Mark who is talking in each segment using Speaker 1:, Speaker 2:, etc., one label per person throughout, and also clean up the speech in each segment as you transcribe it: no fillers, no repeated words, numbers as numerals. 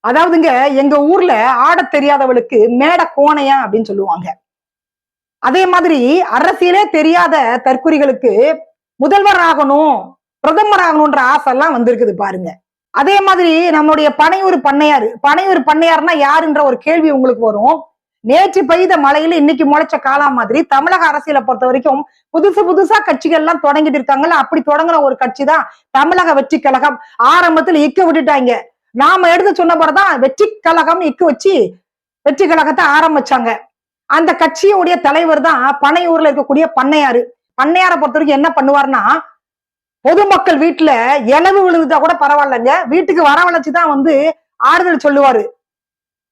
Speaker 1: அதாவதுங்க, எங்க ஊர்ல ஆடத் தெரியாதவளுக்கு மேடை கோணையா அப்படின்னு சொல்லுவாங்க. அதே மாதிரி அரசியலே தெரியாத தற்குறிகளுக்கு முதல்வர் ஆகணும், பிரதமர் ஆகணும்ன்ற ஆசை எல்லாம் வந்திருக்குது பாருங்க. அதே மாதிரி நம்மளுடைய பனையூர் பண்ணையாரு, பனையூர் பண்ணையார்னா யாருன்ற ஒரு கேள்வி உங்களுக்கு வரும். நேற்று பெய்த மழையில இன்னைக்கு முளைச்ச காலா மாதிரி தமிழக அரசியலை பொறுத்த வரைக்கும் புதுசு புதுசா கட்சிகள் எல்லாம் தொடங்கிட்டு இருக்காங்கல்ல. அப்படி தொடங்குற ஒரு கட்சி தான் தமிழக வெற்றி கழகம். ஆரம்பத்தில் இக்க விட்டுட்டாங்க. நாம எடுத்து சொன்ன போறதான் வெற்றி கழகம் இக்கு வச்சு வெற்றி கழகத்தை ஆரம்பிச்சாங்க. அந்த கட்சியுடைய தலைவர் தான் பனையூர்ல இருக்கக்கூடிய பண்ணையாரு. பண்ணையாரை பொறுத்த வரைக்கும் என்ன பண்ணுவார்னா, பொதுமக்கள் வீட்டுல இலவு விழுந்துட்டா கூட பரவாயில்லைங்க, வீட்டுக்கு வரவழைச்சுதான் ஆறுதல் சொல்லுவாரு.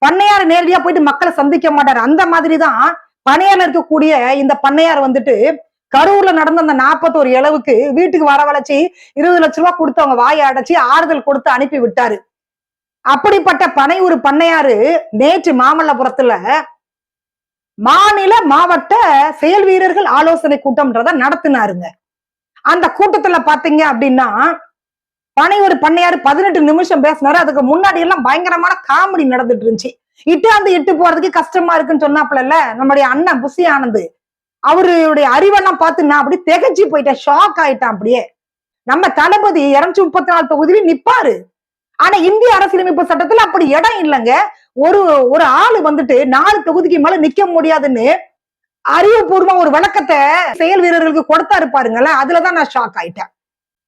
Speaker 1: பண்ணையார் நேரடியா போயிட்டு மக்களை சந்திக்க மாட்டாரு. அந்த மாதிரிதான் பனையார்ல இருக்கக்கூடிய இந்த பண்ணையார் கரூர்ல நடந்த அந்த 41 இளவுக்கு வீட்டுக்கு வரவழைச்சு 20 லட்சம் ரூபாய் கொடுத்து அவங்க வாயை அடைச்சு ஆறுதல் கொடுத்து அனுப்பி விட்டாரு. அப்படிப்பட்ட பனையூர் பண்ணையாரு நேற்று மாமல்லபுரத்துல மாநில மாவட்ட செயல் வீரர்கள் ஆலோசனை கூட்டம்ன்றத நடத்தினாருங்க. அந்த கூட்டத்துல பாத்தீங்க அப்படின்னா பனையூர் பண்ணையாரு 18 நிமிஷம் பேசினாரு. அதுக்கு முன்னாடி எல்லாம் பயங்கரமான காமெடி நடந்துட்டு இருந்துச்சு. இட்டு போறதுக்கு கஷ்டமா இருக்குன்னு சொன்னாப்புல நம்முடைய அண்ணன் புசி ஆனந்த், அவருடைய அறிவெல்லாம் பார்த்து நான் அப்படி திகச்சு போயிட்டேன், ஷாக் ஆயிட்டான். அப்படியே நம்ம தளபதி 234 தொகுதியில நிப்பாரு. ஆனா இந்திய அரசியலமைப்பு சட்டத்துல அப்படி இடம் இல்லைங்க. ஒரு ஆளு 4 தொகுதிக்கு மேல நிக்க முடியாதுன்னு அறிவுபூர்வமா ஒரு விளக்கத்தை செயல் வீரர்களுக்கு கொடுத்தாரு பாருங்களேன். அதுலதான் நான் ஷாக் ஆயிட்டேன்.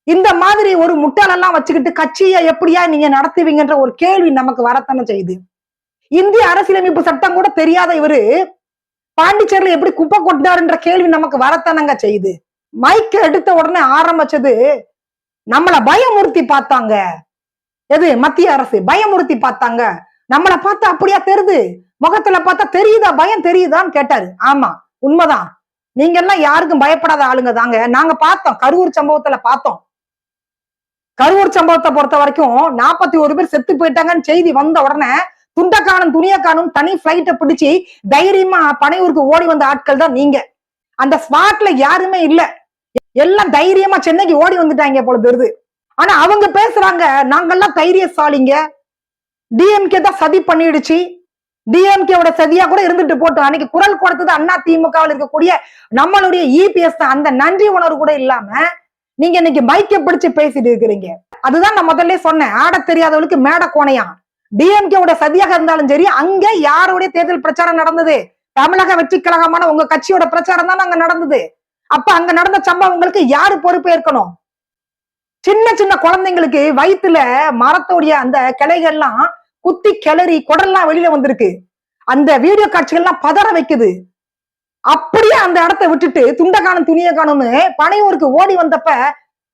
Speaker 1: இந்த மாதிரி ஒரு முட்டாளெல்லாம் வச்சுக்கிட்டு கட்சியை எப்படியா நீங்க நடத்துவீங்கன்ற ஒரு கேள்வி நமக்கு வரத்தானே செய்யுது. இந்திய அரசியலமைப்பு சட்டம் கூட தெரியாத இவரு பாண்டிச்சேரியில எப்படி குப்பை கொட்டினாருன்ற கேள்வி நமக்கு வரத்தானங்க செய்யுது. மைக்க எடுத்த உடனே ஆரம்பிச்சது நம்மள பயமுறுத்தி பார்த்தாங்க. எது மத்திய அரசு பயமுறுத்தி பார்த்தாங்க. நம்மளை பார்த்தா அப்படியா தெரியுது, முகத்துல பார்த்தா தெரியுதா, பயம் தெரியுதான்னு கேட்டாரு. ஆமா, உண்மைதான். நீங்க எல்லாம் யாருக்கும் பயப்படாத ஆளுங்க தாங்க. நாங்க பார்த்தோம், கரூர் சம்பவத்துல பார்த்தோம். கரூர் சம்பவத்தை பொறுத்த வரைக்கும் 41 பேர் செத்து போயிட்டாங்கன்னு செய்தி வந்த உடனே துண்டக்கானும் துணியக்கானும் தனி பிளைட்டை பிடிச்சி தைரியமா பனையூருக்கு ஓடி வந்த ஆட்கள் தான் நீங்க. அந்த ஸ்பாட்ல யாருமே இல்ல, எல்லாம் தைரியமா சென்னைக்கு ஓடி வந்துட்டாங்க போல தெரியுது. ஆனா அவங்க பேசுறாங்க, நாங்கெல்லாம் தைரியசாலிங்க, டிஎம்கே தான் சதி பண்ணிடுச்சு, டிஎம்கேவோட சதியா கூட இருந்துட்டு போட்டோம். அன்னைக்கு குரல் கொடுத்தது அண்ணா திமுகவில் இருக்கக்கூடிய நம்மளுடைய இபிஎஸ் தான். அந்த நன்றி உணர்வு கூட இல்லாம நீங்க இன்னைக்கு மைக்க பிடிச்சு பேசிட்டு இருக்கிறீங்க. அதுதான் நான் முதல்ல சொன்னேன், ஆட தெரியாதவளுக்கு மேடை கோணையா. டிஎம்கேவோட சதியாக இருந்தாலும் சரி, அங்க யாருடைய தேர்தல் பிரச்சாரம் நடந்தது? தமிழக வெற்றி கழகமான உங்க கட்சியோட பிரச்சாரம் தான் அங்க நடந்தது. அப்ப அங்க நடந்த சம்பவங்களுக்கு யாரு பொறுப்பேற்கணும்? சின்ன சின்ன குழந்தைங்களுக்கு வயிற்றுல மரத்தோடைய அந்த கிளைகள்லாம் குத்தி கிளறி குடல்லாம் வெளியில வந்திருக்கு. அந்த வீடியோ காட்சிகள்லாம் பதற வைக்குது. அப்படியே அந்த இடத்த விட்டுட்டு துண்டக்கானும் துணிய காணும்னு பனையூருக்கு ஓடி வந்தப்ப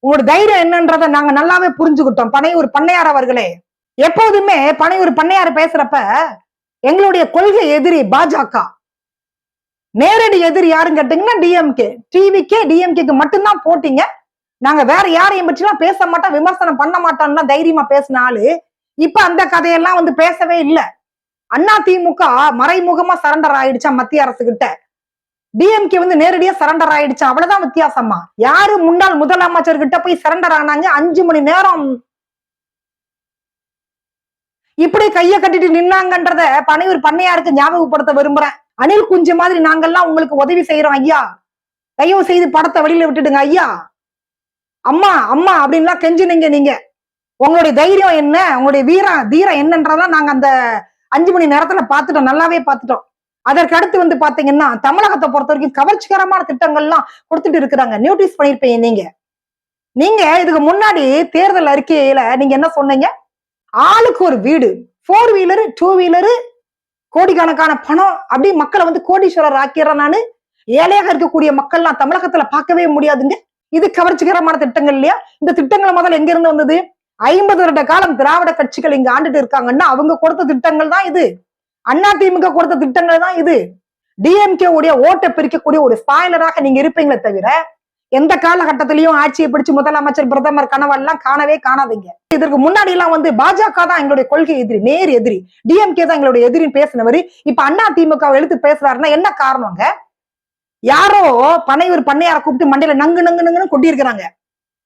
Speaker 1: உங்களோட தைரியம் என்னன்றத நாங்க நல்லாவே புரிஞ்சுக்கிட்டோம். பனையூர் பண்ணையார் அவர்களே, எப்போதுமே பனையூர் பண்ணையார் பேசுறப்ப எங்களுடைய கொள்கை எதிரி பாஜக, நேரடி எதிரி யாருன்னு கேட்டீங்கன்னா டிஎம்கே. டிவிக்கே டிஎம்கேக்கு மட்டும்தான் போட்டீங்க. நாங்க வேற யாரையும் பற்றிலாம் பேச மாட்டோம், விமர்சனம் பண்ண மாட்டோம்னா தைரியமா பேசினாலு இப்ப அந்த கதையெல்லாம் பேசவே இல்லை. அண்ணா திமுக மறைமுகமா சரண்டர் ஆயிடுச்சா மத்திய அரசு கிட்ட, டிஎம்கே நேரடியா சரண்டர் ஆயிடுச்சா, அவ்வளவுதான் வித்தியாசமா. யாரு முன்னாள் முதலமைச்சர் கிட்ட போய் சரண்டர் ஆனாங்க? 5 மணி நேரம் இப்படி கைய கட்டிட்டு நின்னாங்கன்றத பனையூர் பண்ணையாருக்கு ஞாபகப்படுத்த விரும்புறேன். அணில் குஞ்சு மாதிரி நாங்கெல்லாம் உங்களுக்கு உதவி செய்யறோம் ஐயா, தயவு செய்து படத்தை வெளியில விட்டுடுங்க ஐயா, அம்மா அம்மா அப்படின்லாம் கெஞ்சுனீங்க. நீங்க உங்களுடைய தைரியம் என்ன, உங்களுடைய தீரம் என்னன்றதான் நாங்க அந்த 5 மணி நேரத்துல பாத்துட்டோம், நல்லாவே பாத்துட்டோம். அதற்கு அடுத்து பாத்தீங்கன்னா தமிழகத்தை பொறுத்த வரைக்கும் கவர்ச்சிகரமான திட்டங்கள்லாம் கொடுத்துட்டு இருக்கிறாங்க. நோட்டீஸ் பண்ணிருப்பீங்க நீங்க இதுக்கு முன்னாடி தேர்தல் அறிக்கையில நீங்க என்ன சொன்னீங்க? ஆளுக்கு ஒரு வீடு, 4 வீலரு 2 வீலரு, கோடிக்கணக்கான பணம், அப்படி மக்களை கோடீஸ்வரர் ஆக்கிறேன் நானு. ஏழையாக இருக்கக்கூடிய மக்கள்லாம் தமிழகத்துல பார்க்கவே முடியாதுங்க. இது கவர்ச்சிகரமான திட்டங்கள் இல்லையா? இந்த திட்டங்கள் முதல்ல எங்க இருந்து வந்தது? 50 வருட காலம் திராவிட கட்சிகள் இங்க ஆண்டுட்டு இருக்காங்கன்னா அவங்க கொடுத்த திட்டங்கள் தான் இது. அண்ணா திமுக கொடுத்த திட்டங்கள் தான் இது. டிஎம்கே உடைய ஓட்டை பிரிக்கக்கூடிய ஒரு ஸ்பாயிலராக நீங்க இருப்பீங்களே தவிர எந்த காலகட்டத்திலையும் ஆட்சியை பிடிச்சு முதலமைச்சர் பிரதமர் கனவெல்லாம் காணவே காணாதீங்க. இதற்கு முன்னாடி எல்லாம் பாஜக தான் எங்களுடைய கொள்கை எதிரி, நேர் எதிரி, டிஎம்கே தான் எங்களுடைய எதிரின்னு பேசினவரு இப்ப அண்ணா திமுக எழுத்து பேசுறாருன்னா என்ன காரணங்க? யாரோ பனையூர் பண்ணையார கூப்பிட்டு மண்டையில நங்கு நங்கு நங்குன்னு கொட்டி இருக்கிறாங்க.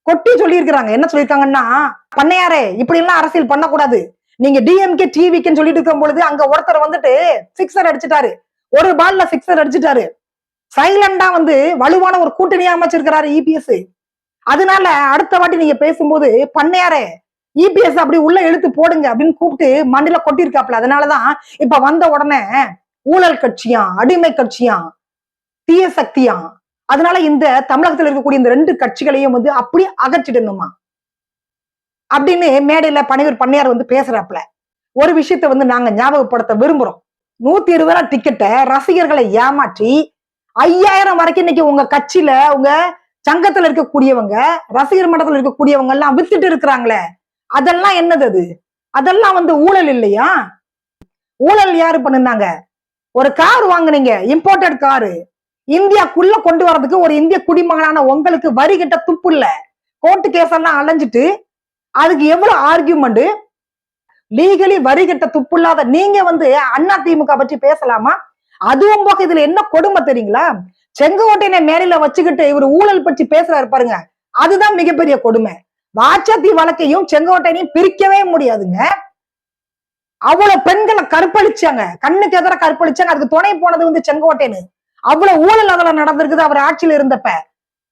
Speaker 1: கொட்டி சொல்லி இருக்கிறாங்க. என்ன சொல்லியிருக்காங்கன்னா, பண்ணையாரே இப்படி எல்லாம் அரசியல் பண்ணக்கூடாது, நீங்க டிஎம்கே டிவிக்குன்னு சொல்லிட்டு இருக்கும் பொழுது அங்க ஒருத்தர் வந்துட்டு சிக்ஸர் அடிச்சுட்டாரு, ஒரு பால்ல சிக்ஸர் அடிச்சுட்டாரு. சைலண்டா வந்து வலுவான ஒரு கூட்டணியா அமைச்சிருக்கிறாரு இபிஎஸ். அதனால அடுத்த வாட்டி நீங்க பேசும்போது பண்ணையாரே இபிஎஸ் அப்படி உள்ள இழுத்து போடுங்க அப்படின்னு கூப்பிட்டு மண்டில கொட்டிருக்காப்ல. அதனாலதான் இப்ப வந்த உடனே ஊழல் கட்சியா, அடிமை கட்சியா, தீய சக்தியா, அதனால இந்த தமிழகத்தில் இருக்கக்கூடிய இந்த 2 கட்சிகளையும் வந்து அப்படி அகற்றிடணுமா அப்படின்னு மேடையில பணிவர் பண்ணையார் வந்து பேசுறாப்ல. ஒரு விஷயத்த வந்து நாங்க ஞாபகப்படுத்த விரும்புறோம். 120 டிக்கெட்டை ரசிகர்களை ஏமாற்றி 5000 வரைக்கும் இன்னைக்கு உங்க கட்சியில, உங்க சங்கத்துல இருக்கக்கூடியவங்க, ரசிகர் மன்றத்துல இருக்கக்கூடியவங்க எல்லாம் வித்துட்டு இருக்கிறாங்களே, அதெல்லாம் என்னது அது? அதெல்லாம் வந்து ஊழல் இல்லையா? ஊழல் யாரு பண்ணுனாங்க? ஒரு கார் வாங்குனீங்க, இம்போர்ட்டட் காரு, இந்தியாக்குள்ள கொண்டு வரதுக்கு ஒரு இந்திய குடிமகனான உங்களுக்கு வரி கட்ட துப்பு இல்ல. கோர்ட்டு கேஸ் எல்லாம் அலைஞ்சிட்டு அதுக்கு எவ்வளவு ஆர்கியூமெண்ட், லீகலி வரி கட்ட துப்பு இல்லாத நீங்க வந்து அண்ணா திமுக பற்றி பேசலாமா? அதுவும் போக இதுல என்ன கொடுமை தெரியுங்களா? செங்கோட்டையனை மேடையில வச்சுக்கிட்டு இவர் ஊழல் பற்றி பேசுறாரு பாருங்க, அதுதான் மிகப்பெரிய கொடுமை. வாச்சாத்தி வழக்கையும் செங்கோட்டையனையும் பிரிக்கவே முடியாதுங்க. அவ்வளவு பெண்களை கற்பழிச்சாங்க, கண்ணுக்கு எதிர கற்பழிச்சாங்க. அதுக்கு துணை போனது வந்து செங்கோட்டையனு. அவ்வளவு ஊழல் அதுல நடந்திருக்குது அவர் ஆட்சியில இருந்தப்ப.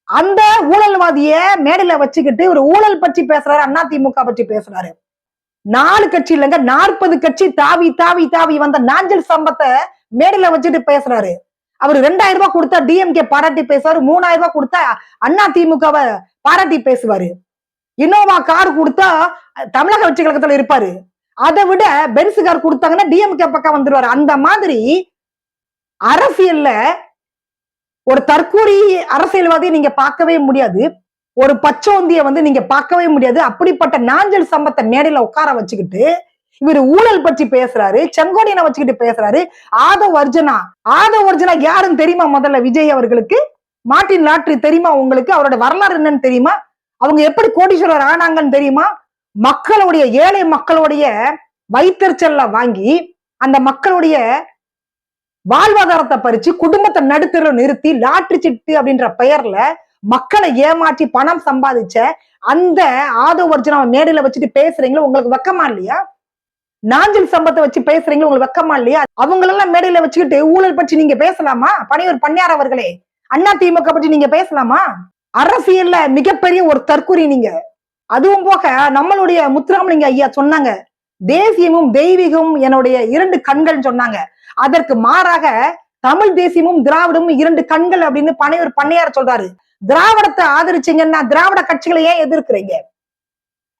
Speaker 1: அந்த ஊழல்வாதிய மேடையில வச்சுக்கிட்டு ஒரு ஊழல் பற்றி பேசுறாரு, அண்ணா திமுக பற்றி பேசுறாரு. 4 கட்சி இல்லைங்க, 40 கட்சி தாவி தாவி தாவி வந்த நாஞ்சல் சம்பத்தை மேடையில வச்சுட்டு பேசுறாரு. அவர் 2000 ரூபாய் கொடுத்தா டிஎம்கே பாராட்டி பேசுவாரு, 3000 ரூபாய் கொடுத்தா அண்ணா திமுகவை பாராட்டி பேசுவாரு. இனோவா கார் கொடுத்தா தமிழக வெற்றி கழகத்துல இருப்பாரு. அதை விட பென்ஸ் கார் கொடுத்தாங்கன்னா டிஎம்கே பக்கம் வந்துருவாரு. அந்த மாதிரி அரசியல்ல ஒரு தற்கூரி அரசியல்வாதியை நீங்க பார்க்கவே முடியாது, ஒரு பச்சோந்திய வந்து நீங்க பார்க்கவே முடியாது. அப்படிப்பட்ட நாஞ்சல் சம்பத்தை மேடையில உட்கார வச்சுக்கிட்டு இவர் ஊழல் பற்றி பேசுறாரு, செங்கோடியனை வச்சுக்கிட்டு பேசுறாரு. ஆதவ் அர்ஜுனா, ஆதவ் அர்ஜுனா யாருன்னு தெரியுமா? முதல்ல விஜய் அவர்களுக்கு மார்ட்டின் லாட்டரி தெரியுமா உங்களுக்கு? அவரோட வரலாறு என்னன்னு தெரியுமா? அவங்க எப்படி கோடீஸ்வரர் ஆனாங்கன்னு தெரியுமா? மக்களுடைய, ஏழை மக்களுடைய வயிற்றுச்சல்ல வாங்கி அந்த மக்களுடைய வாழ்வாதாரத்தை பறிச்சு குடும்பத்தை நடுத்தர நிறுத்தி லாட்டரி சிட்டு அப்படின்ற பெயர்ல மக்களை ஏமாற்றி பணம் சம்பாதிச்ச அந்த ஆதவ் அர்ஜுனாவை மேடையில வச்சுட்டு பேசுறீங்களா? உங்களுக்கு வெக்கமா இல்லையா? நாஞ்சல் சம்பத்தை வச்சு பேசுறீங்களா? உங்களுக்கு வெக்கமா இல்லையா? அவங்களெல்லாம் மேடையில வச்சுக்கிட்டு ஊழல் பற்றி நீங்க பேசலாமா? பணியூர் பண்ணையார் அவர்களே, அண்ணா திமுக பற்றி நீங்க பேசலாமா? அரசியல்ல மிகப்பெரிய ஒரு தற்கொலை நீங்க. அதுவும் போக நம்மளுடைய முத்துராமலிங்க ஐயா சொன்னாங்க, தேசியமும் தெய்வீகமும் என்னுடைய 2 கண்கள் சொன்னாங்க. அதற்கு மாறாக தமிழ் தேசியமும் திராவிடமும் 2 கண்கள் அப்படின்னு பணியூர் பண்ணையார் சொல்றாரு. திராவிடத்தை ஆதரிச்சீங்கன்னா திராவிட கட்சிகளை ஏன் எதிர்க்கிறீங்க?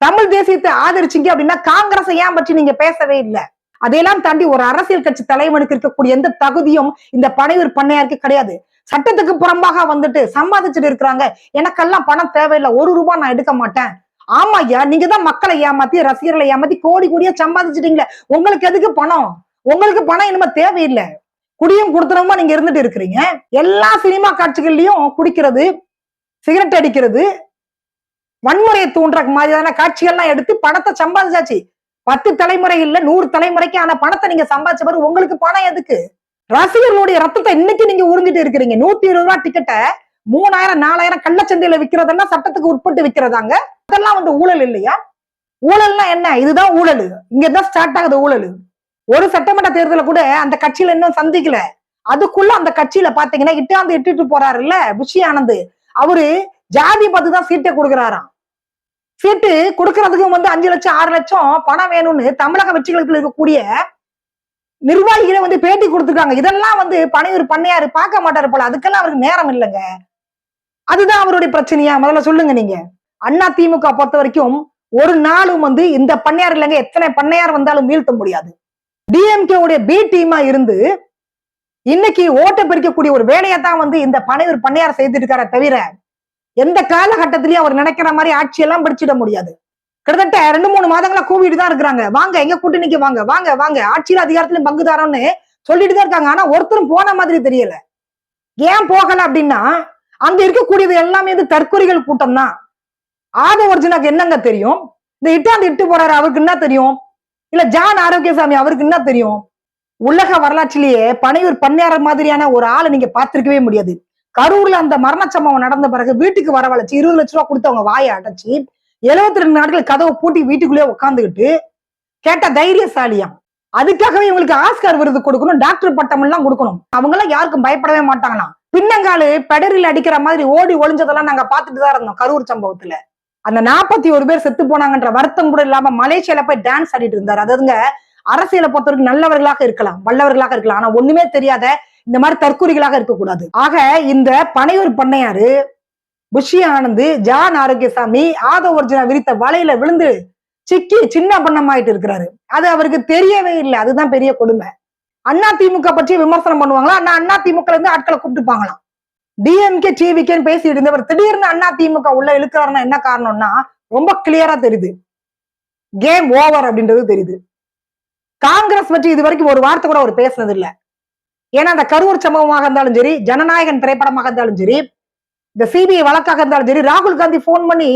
Speaker 1: தமிழ் தேசியத்தை ஆதரிச்சீங்க அப்படின்னா காங்கிரஸ் ஏன் பற்றி நீங்க பேசவே இல்லை. அதையெல்லாம் தாண்டி ஒரு அரசியல் கட்சி தலைவனுக்கு இருக்கக்கூடிய எந்த தகுதியும் இந்த பணியூர் பண்ணையாருக்கு கிடையாது. சட்டத்துக்கு புறம்பாக வந்துட்டு சம்பாதிச்சுட்டு இருக்கிறாங்க. எனக்கெல்லாம் பணம் தேவையில்லை, 1 ரூபாய் நான் எடுக்க மாட்டேன். ஆமா ஐயா, நீங்க தான் மக்களை ஏமாத்தி ரசிகர்களை ஏமாத்தி கோடி கோடியா சம்பாதிச்சிட்டீங்களே, உங்களுக்கு எதுக்கு பணம்? உங்களுக்கு பணம் இனிமே தேவையில்லை. குடியும் கொடுத்துறமா நீங்க இருந்துட்டு இருக்கிறீங்க. எல்லா சினிமா காட்சிகள்லயும் குடிக்கிறது, சிகரெட் அடிக்கிறது, வன்முறையை தூண்டுற மாதிரியான காட்சிகள்லாம் எடுத்து பணத்தை சம்பாதிச்சாச்சு. 10 தலைமுறை இல்ல 100 தலைமுறைக்கு ஆன பணத்தை நீங்க சம்பாதிச்ச பிறகு உங்களுக்கு பணம் எதுக்கு? ரசிகர்களுடைய ரத்தத்தை இன்னைக்கு நீங்க உறிஞ்சிட்டு இருக்கிறீங்க. 120 ரூபாய் டிக்கெட்டை 3000 4000 கள்ளச்சந்தையில விற்கிறதெல்லாம் சட்டத்துக்கு உட்பட்டு விற்கிறதாங்க. அதெல்லாம் வந்து ஊழல் இல்லையா? ஊழல்னா என்ன? இதுதான் ஊழல். இங்கதான் ஸ்டார்ட் ஆகுது ஊழல். ஒரு சட்டமன்ற தேர்தல கூட அந்த கட்சியில இன்னும் சந்திக்கல. அதுக்குள்ள அந்த கட்சியில பாத்தீங்கன்னா இட்டுட்டு போறாருல்ல புஷி ஆனந்த், அவரு ஜாதி பார்த்து தான் சீட்டை கொடுக்குறாராம். சீட்டு கொடுக்கறதுக்கு வந்து 5 லட்சம் 6 லட்சம் பணம் வேணும்னு தமிழக வெற்றி கழகத்தில் இருக்கக்கூடிய நிர்வாகிகளை வந்து பேட்டி கொடுத்துருக்காங்க. இதெல்லாம் வந்து பணியூர் பண்ணையாரு பார்க்க மாட்டாரு போல. அதுக்கெல்லாம் அவருக்கு நேரம் இல்லைங்க. அதுதான் அவருடைய பிரச்சனையா? முதல்ல சொல்லுங்க நீங்க. அண்ணா திமுக பொறுத்த வரைக்கும் ஒரு நாளும் வந்து இந்த பண்ணையார் இல்லைங்க, எத்தனை பண்ணையார் வந்தாலும் வீழ்த்த முடியாது. டிஎம்கே உடைய பி டீமா இருந்து இன்னைக்கு ஓட்டை பிரிக்கக்கூடிய ஒரு வேலையை தான் வந்து இந்த பணியூர் பண்ணையார் செய்துட்டு இருக்கார தவிர எந்த காலகட்டத்திலயும் அவர் நினைக்கிற மாதிரி ஆட்சியெல்லாம் பிடிச்சிட முடியாது. கிட்டத்தட்ட 2-3 மாதங்களா கூவிட்டு தான் இருக்கிறாங்க, வாங்க எங்க கூட்டணிக்கு வாங்க வாங்க வாங்க, ஆட்சியில அதிகாரத்திலும் பங்குதாரம்னு சொல்லிட்டு தான் இருக்காங்க. ஆனா ஒருத்தரும் போன மாதிரி தெரியல. ஏன் போகல அப்படின்னா அங்க இருக்கக்கூடியது எல்லாமே வந்து தற்கொலைகள் கூட்டம் தான். ஆதவ் அர்ஜுனாக்கு என்னங்க தெரியும்? இந்த இட்டு போறாரு, அவருக்கு என்ன தெரியும்? இல்ல ஜான் ஆரோக்கியசாமி அவருக்கு என்ன தெரியும்? உலக வரலாற்றிலேயே பணியூர் பண்ணையார் மாதிரியான ஒரு ஆளை நீங்க பார்த்திருக்கவே முடியாது. கரூர்ல அந்த மரண சம்பவம் நடந்த பிறகு வீட்டுக்கு வரவழைச்சு 20 லட்சம் ரூபாய் கொடுத்து அவங்க வாயை அடைச்சு 72 நாட்கள் கதவை பூட்டி வீட்டுக்குள்ளேயே உட்காந்துக்கிட்டு கேட்ட தைரியசாலியா. அதுக்காகவே இவங்களுக்கு ஆஸ்கார் விருது கொடுக்கணும், டாக்டர் பட்டம் எல்லாம் கொடுக்கணும். அவங்க எல்லாம் யாருக்கும் பயப்படவே மாட்டாங்களாம். பின்னங்காலு பெடரில் அடிக்கிற மாதிரி ஓடி ஒளிஞ்சதெல்லாம் நாங்க பார்த்துட்டு தான் இருந்தோம் கரூர் சம்பவத்துல. அந்த 41 பேர் செத்து போனாங்கன்ற வருத்தம் கூட இல்லாம மலேசியால போய் டான்ஸ் ஆடிட்டு இருந்தாரு. அதாவதுங்க, அரசியலை பொறுத்தவரைக்கும் நல்லவர்களாக இருக்கலாம், வல்லவர்களாக இருக்கலாம், ஆனா ஒண்ணுமே தெரியாத இந்த மாதிரி தற்கூரிகளாக இருக்கக்கூடாது. ஆக இந்த பனையூர் பண்ணையாரு புஷி ஆனந்த், ஜான் ஆரோக்கியசாமி ஆதவ ஒரிஜினா விரித்த வலையில விழுந்து சிக்கி சின்ன பண்ணமாயிட்டு இருக்கிறாரு. அது அவருக்கு தெரியவே இல்லை. அதுதான் பெரிய கொடுமை. அண்ணா திமுக பற்றி விமர்சனம் பண்ணுவாங்களா? அண்ணா திமுக இருந்து ஆட்களை கூப்பிட்டுப்பாங்களாம். டிஎம்கே டிவிகேன்னு பேசிட்டு இருந்தவர் திடீர்னு அண்ணா திமுக உள்ள இழுக்கிறாருன்னா என்ன காரணம்னா ரொம்ப கிளியரா தெரியுது. கேம் ஓவர் அப்படின்றது தெரியுது. காங்கிரஸ் பற்றி இது வரைக்கும் ஒரு வார்த்தை கூட அவர் பேசுனது இல்லை. ஏன்னா அந்த கரூர் சம்பவமாக இருந்தாலும் சரி, ஜனநாயகன் திரைப்படமாக இருந்தாலும் சரி, இந்த சிபிஐ வழக்காக இருந்தாலும் சரி, ராகுல் காந்தி போன் பண்ணி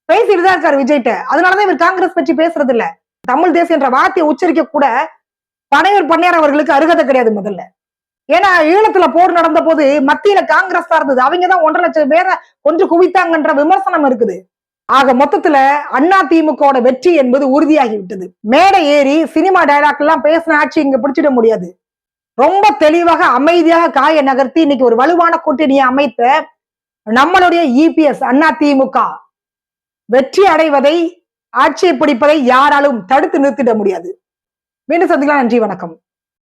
Speaker 1: பேசிட்டு தான் இருக்காரு விஜய்ட்ட. அதனாலதான் இவர் காங்கிரஸ் பற்றி பேசுறது இல்ல. தமிழ் தேசிய என்ற வார்த்தையை உச்சரிக்க கூட பனையூர் பண்ணையார் அவர்களுக்கு அருகதை கிடையாது முதல்ல. ஏன்னா ஈழத்துல போர் நடந்த போது மத்தியில காங்கிரஸ் தான் இருந்தது. அவங்கதான் 1.5 லட்சம் பேரை கொன்று குவித்தாங்கன்ற விமர்சனம் இருக்குது. ஆக மொத்தத்துல அண்ணா திமுக வெற்றி என்பது உறுதியாகி விட்டது. மேடை ஏறி சினிமா டைலாக் எல்லாம் பேசின ஆட்சி இங்க பிடிச்சிட முடியாது. ரொம்ப தெளிவாக அமைதியாக காய நகர்த்தி இன்னைக்கு ஒரு வலுவான கூட்டணியை அமைத்த நம்மளுடைய இபிஎஸ் அண்ணா திமுக வெற்றி அடைவதை, ஆட்சியை பிடிப்பதை யாராலும் தடுத்து நிறுத்திட முடியாது. மீண்டும் சந்திக்கலாம். நன்றி, வணக்கம்.